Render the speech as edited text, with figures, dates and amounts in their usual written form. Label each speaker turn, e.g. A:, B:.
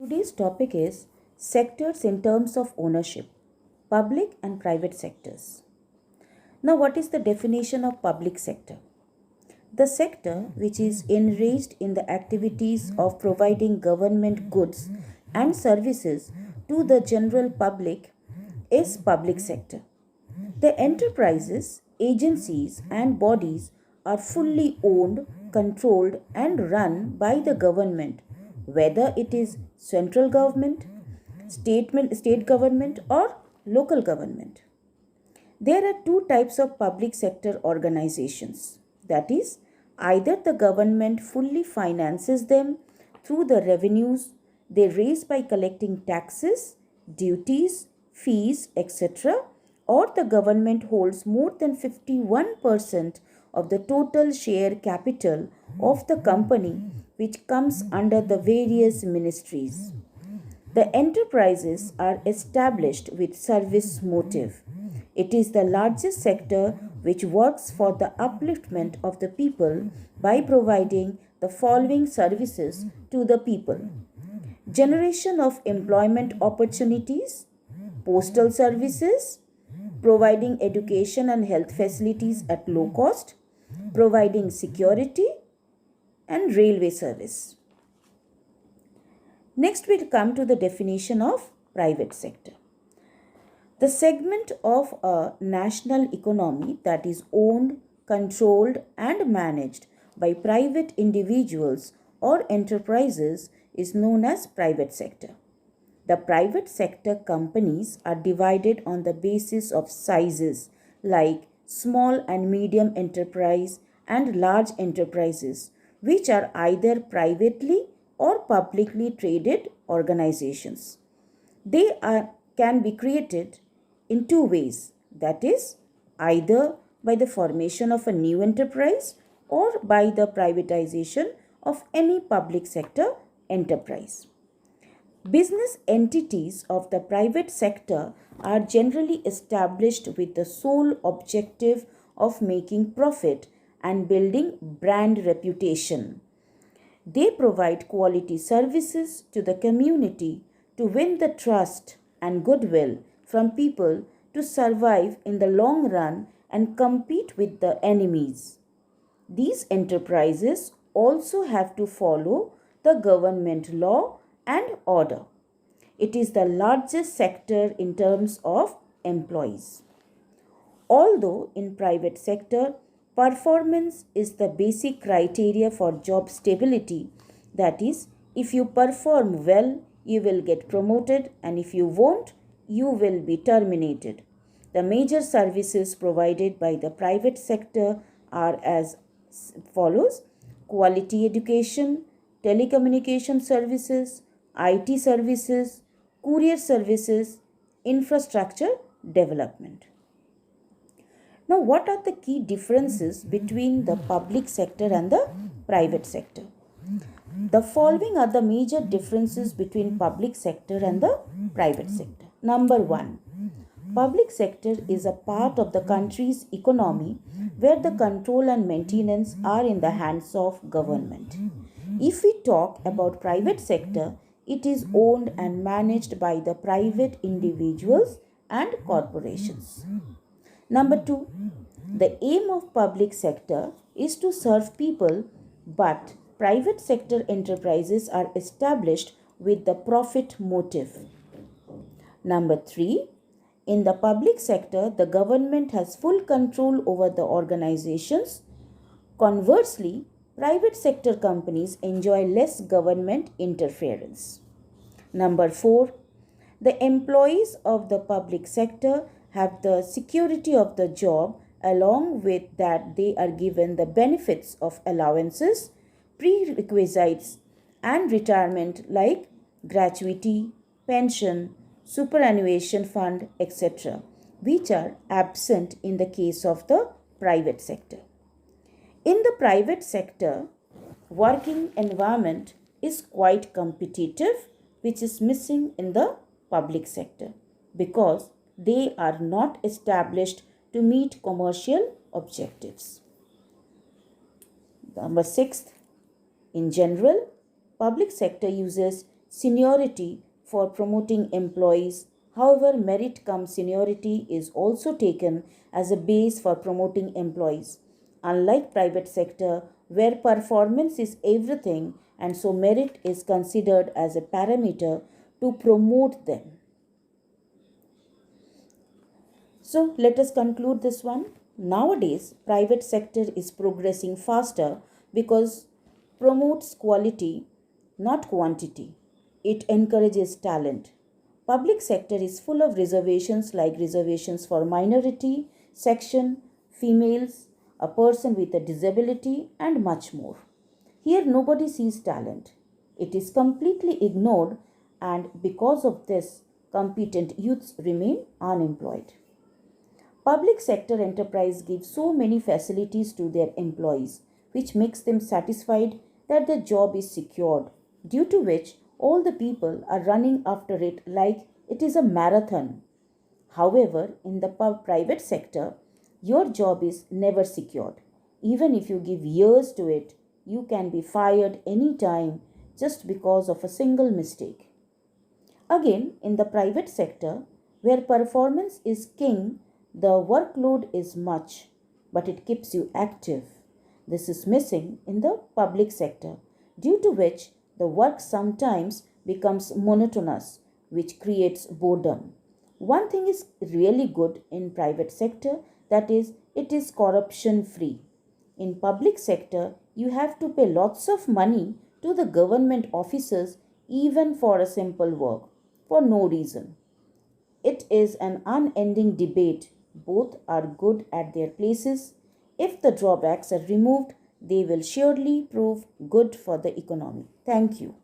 A: Today's topic is sectors in terms of ownership, public and private sectors. Now, what is the definition of public sector? The sector which is enraged in the activities of providing government goods and services to the general public is public sector. The enterprises, agencies, and bodies are fully owned, controlled, and run by the government, whether it is central government, state government, or local government. There are two types of public sector organizations. That is, either the government fully finances them through the revenues they raise by collecting taxes, duties, fees, etc., or the government holds more than 51% of the total share capital of the company which comes under the various ministries. The enterprises are established with service motive. It is the largest sector which works for the upliftment of the people by providing the following services to the people: generation of employment opportunities, postal services, providing education and health facilities at low cost, providing security, and railway service. Next, we'll come to the definition of private sector. The segment of a national economy that is owned, controlled, and managed by private individuals or enterprises is known as private sector. The private sector companies are divided on the basis of sizes like small and medium enterprise and large enterprises, which are either privately or publicly traded organizations. Can be created in two ways, that is, either by the formation of a new enterprise or by the privatization of any public sector enterprise. Business entities of the private sector are generally established with the sole objective of making profit and building brand reputation. They provide quality services to the community to win the trust and goodwill from people to survive in the long run and compete with the enemies. These enterprises also have to follow the government law and order. It is the largest sector in terms of employees. Although in private sector, performance is the basic criteria for job stability. That is, if you perform well, you will get promoted, and if you won't, you will be terminated. The major services provided by the private sector are as follows: quality education, telecommunication services, IT services, courier services, infrastructure development. Now, what are the key differences between the public sector and the private sector? The following are the major differences between public sector and the private sector. Number one, public sector is a part of the country's economy where the control and maintenance are in the hands of government. If we talk about private sector, it is owned and managed by the private individuals and corporations. Number two, the aim of public sector is to serve people, but private sector enterprises are established with the profit motive. Number three, in the public sector, the government has full control over the organizations. Conversely, private sector companies enjoy less government interference. Number four, the employees of the public sector have the security of the job, along with that they are given the benefits of allowances, prerequisites, and retirement like gratuity, pension, superannuation fund, etc., which are absent in the case of the private sector. In the private sector, working environment is quite competitive, which is missing in the public sector because they are not established to meet commercial objectives. Number sixth, in general, public sector uses seniority for promoting employees. However, merit cum seniority is also taken as a base for promoting employees. Unlike private sector, where performance is everything and so merit is considered as a parameter to promote them. So let us conclude this one. Nowadays, private sector is progressing faster because promotes quality, not quantity. It encourages talent. Public sector is full of reservations like reservations for minority, section, females, a person with a disability and much more. Here nobody sees talent. It is completely ignored and because of this, competent youths remain unemployed. Public sector enterprise gives so many facilities to their employees, which makes them satisfied that their job is secured, due to which all the people are running after it like it is a marathon. However, in the private sector, your job is never secured. Even if you give years to it, you can be fired anytime just because of a single mistake. Again, in the private sector, where performance is king, the workload is much, but it keeps you active. This is missing in the public sector, due to which the work sometimes becomes monotonous, which creates boredom. One thing is really good in private sector, that is it is corruption free. In public sector, you have to pay lots of money to the government officers even for a simple work for no reason. It is an unending debate. Both are good at their places. If the drawbacks are removed, they will surely prove good for the economy. Thank you.